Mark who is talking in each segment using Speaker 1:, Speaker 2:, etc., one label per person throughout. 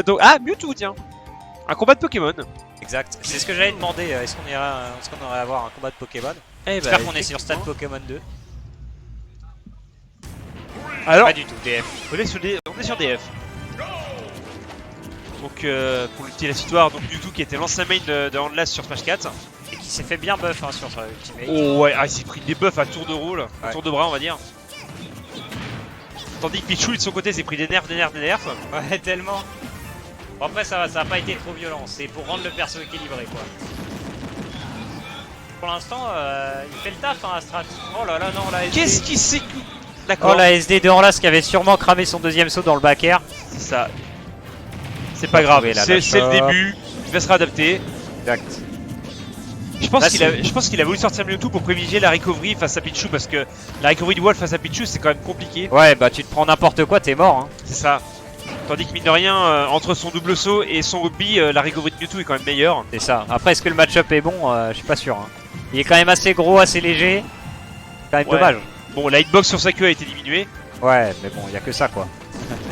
Speaker 1: Donc, ah, Mewtwo, tiens. Un combat de Pokémon.
Speaker 2: Exact. C'est ce que j'allais demander. Est-ce qu'on aurait à avoir un combat de Pokémon?
Speaker 1: Eh
Speaker 2: J'espère qu'on est sur Stade Pokémon 2.
Speaker 1: Alors,
Speaker 2: Pas du tout, DF.
Speaker 1: on est sur DF. Donc, pour l'histoire, donc Mewtwo qui était l'ancien main de Handlas sur Smash 4.
Speaker 2: Et qui s'est fait bien buff hein, sur Ultimate.
Speaker 1: Oh ouais, il s'est pris des buffs à tour de rôle, à
Speaker 2: Ouais.
Speaker 1: tour de bras, on va dire. Tandis que Pichu, de son côté, s'est pris des nerfs.
Speaker 2: Ouais, tellement. Bon, après, ça a pas été trop violent. C'est pour rendre le perso équilibré, quoi. Pour l'instant, il fait le taf, hein, Astrat. Oh là là, non, la SD.
Speaker 1: Qu'est-ce qui s'est... D'accord.
Speaker 2: Oh, la SD de Handlas qui avait sûrement cramé son deuxième saut dans le back air.
Speaker 1: C'est ça. C'est pas grave, c'est le début, il va se réadapter.
Speaker 2: Exact.
Speaker 1: Je pense qu'il a voulu sortir Mewtwo pour privilégier la recovery face à Pichu parce que la recovery du Wolf face à Pichu c'est quand même compliqué.
Speaker 2: Ouais, bah tu te prends n'importe quoi, t'es mort. Hein.
Speaker 1: C'est ça. Tandis que mine de rien, entre son double saut et son rugby, la recovery de Mewtwo est quand même meilleure.
Speaker 2: C'est ça. Après, est-ce que le match-up est bon? Je suis pas sûr. Hein. Il est quand même assez gros, assez léger. C'est quand même dommage.
Speaker 1: Bon, la hitbox sur sa queue a été diminuée.
Speaker 2: Ouais, mais bon, il y a que ça quoi.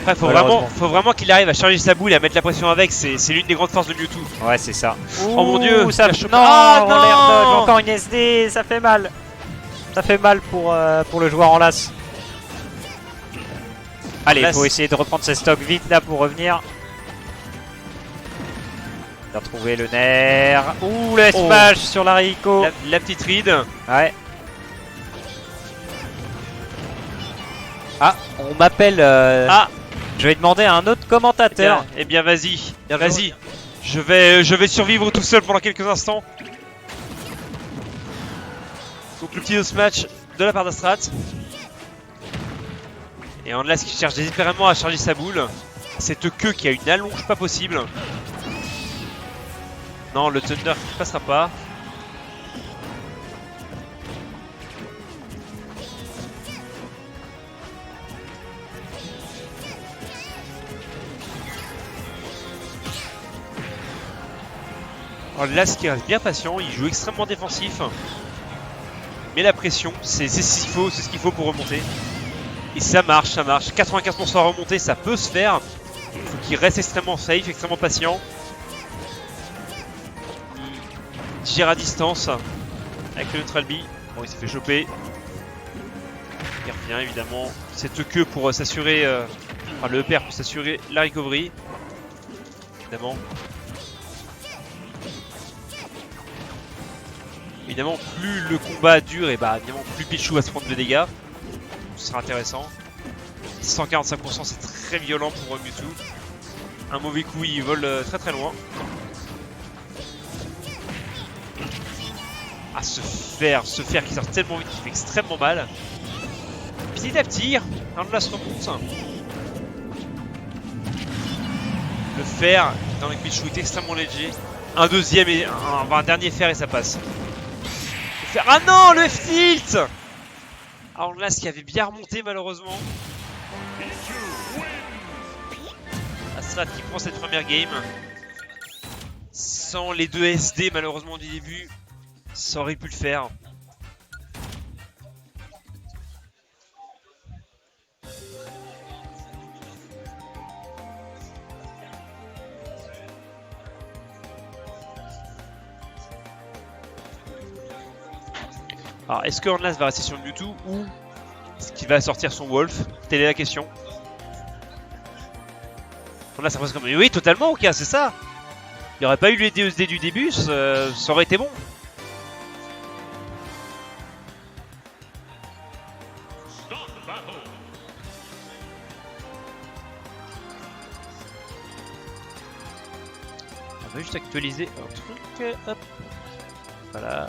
Speaker 1: Après, faut vraiment qu'il arrive à charger sa boule et à mettre la pression avec. C'est l'une des grandes forces de Mewtwo.
Speaker 2: Ouais, c'est ça.
Speaker 1: Oh mon dieu,
Speaker 2: ça...
Speaker 1: non,
Speaker 2: non,
Speaker 1: non,
Speaker 2: l'air dodge, encore une SD, ça fait mal. Ça fait mal pour le joueur en lasse. Allez, il faut essayer de reprendre ses stocks vite là pour revenir. Il a retrouvé le nerf. Ouh, le smash sur la Rico.
Speaker 1: La petite ride.
Speaker 2: Ouais. Ah, on m'appelle.
Speaker 1: Ah,
Speaker 2: je vais demander à un autre commentateur.
Speaker 1: Eh bien vas-y, vas-y. Je vais survivre tout seul pendant quelques instants. Donc le petit match de la part d'Astrat. Et Handlas qui cherche désespérément à charger sa boule. Cette queue qui a une allonge pas possible. Non, le Thunder qui passera pas. Alors là, ce qui reste bien patient, il joue extrêmement défensif. Mais la pression, c'est ce qu'il faut pour remonter. Et ça marche, 95% à remonter, ça peut se faire. Il faut qu'il reste extrêmement safe, extrêmement patient. Il gère à distance avec le neutral B. Bon, il s'est fait choper. Il revient évidemment. Cette queue pour s'assurer, enfin le EPR pour s'assurer la recovery. Évidemment. Évidemment, plus le combat dure, et bah évidemment plus Pichu va se prendre de dégâts. Ce sera intéressant. 145%, c'est très violent pour Mewtwo. Un mauvais coup, il vole très très loin. Ah, ce fer qui sort tellement vite, qui fait extrêmement mal. Petit à petit, Handlas remonte. Le fer dans le Pichu est extrêmement léger. Un deuxième et un dernier fer et ça passe. Ah non, le F-tilt! Handlas qui avait bien remonté malheureusement. Astrat qui prend cette première game. Sans les deux SD malheureusement du début, ça aurait pu le faire. Alors, est-ce que Handlas va rester sur le Mewtwo ou est-ce qu'il va sortir son Wolf? Telle est la question. Handlas, ça passe comme... Oui, totalement, ok, c'est ça. Il n'y aurait pas eu les DSD du début, ça aurait été bon. On va juste actualiser un truc. Hop. Voilà.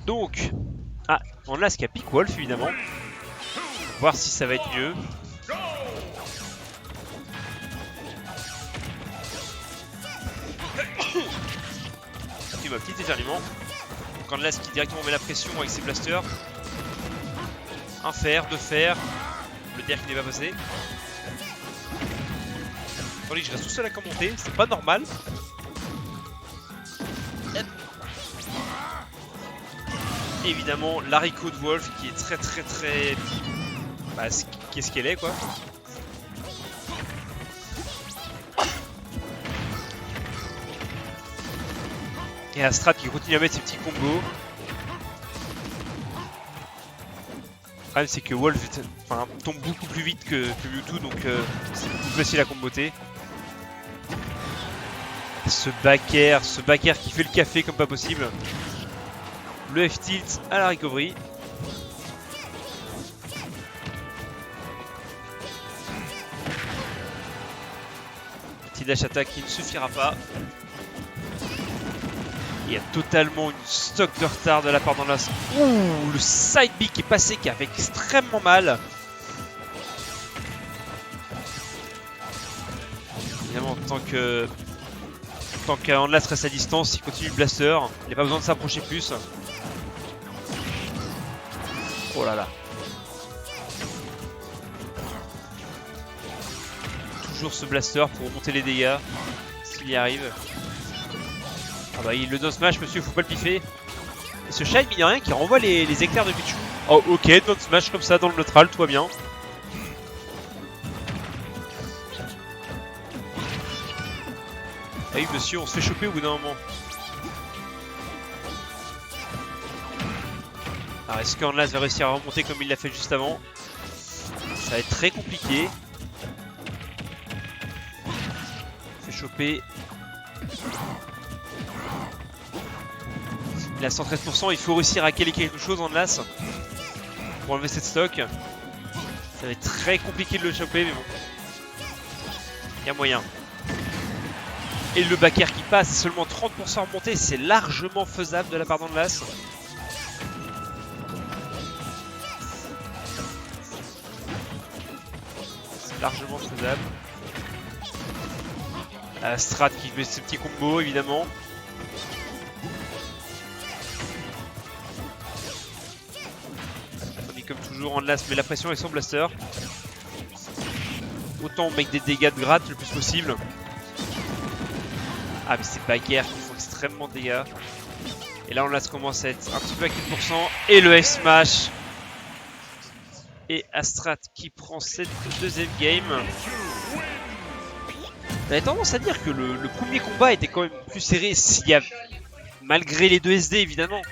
Speaker 1: Donc, ah, on a ce qu'il y a Pick Wolf évidemment. Voir si ça va être mieux. Excusez-moi, petit éternuement. Anlas qui directement met la pression avec ses blasters. Un fer, deux fers. Le DR qui n'est pas passé. Attendez, je reste tout seul à commenter, c'est pas normal. Et évidemment, l'haricot de Wolf qui est très. Bah, qu'est-ce qu'elle est quoi. Et Astrat qui continue à mettre ses petits combos. Le problème c'est que Wolf tombe beaucoup plus vite que Mewtwo, donc c'est beaucoup plus facile à comboter. Ce backer qui fait le café comme pas possible. Le F-tilt à la recovery. Petit dash attack qui ne suffira pas. Il y a totalement une stock de retard de la part d'Anlas. Ouh, le side B qui est passé, qui a fait extrêmement mal. Évidemment, tant qu'Anlas reste à distance, il continue le blaster. Il n'a pas besoin de s'approcher plus. Oh là là. Toujours ce blaster pour remonter les dégâts, s'il y arrive. Ah bah il le down smash monsieur, faut pas le piffer. Et ce Shine mine rien qui renvoie les éclairs de Pichu. Oh ok, down smash comme ça dans le neutral, tout va bien. Ah oui monsieur, on se fait choper au bout d'un moment. Alors est-ce qu'Anlas va réussir à remonter comme il l'a fait juste avant? Ça va être très compliqué. On se fait choper. Il a 113%, il faut réussir à caler quelque chose en Anlas pour enlever cette stock. Ça va être très compliqué de le choper, mais bon. Il y a moyen. Et le backer qui passe, seulement 30% remonté, c'est largement faisable de la part d'Anlas. C'est largement faisable. Strat qui met ses petits combos, évidemment. Comme toujours, Anlas met la pression avec son blaster. Autant on met des dégâts de gratte le plus possible. Ah mais c'est baguerres qui font extrêmement de dégâts. Et là Anlas commence à être un petit peu à 4%. Et le F-Smash. Et Astrat qui prend cette deuxième game. J'avais tendance à dire que le premier combat était quand même plus serré, s'il y a, malgré les deux SD évidemment.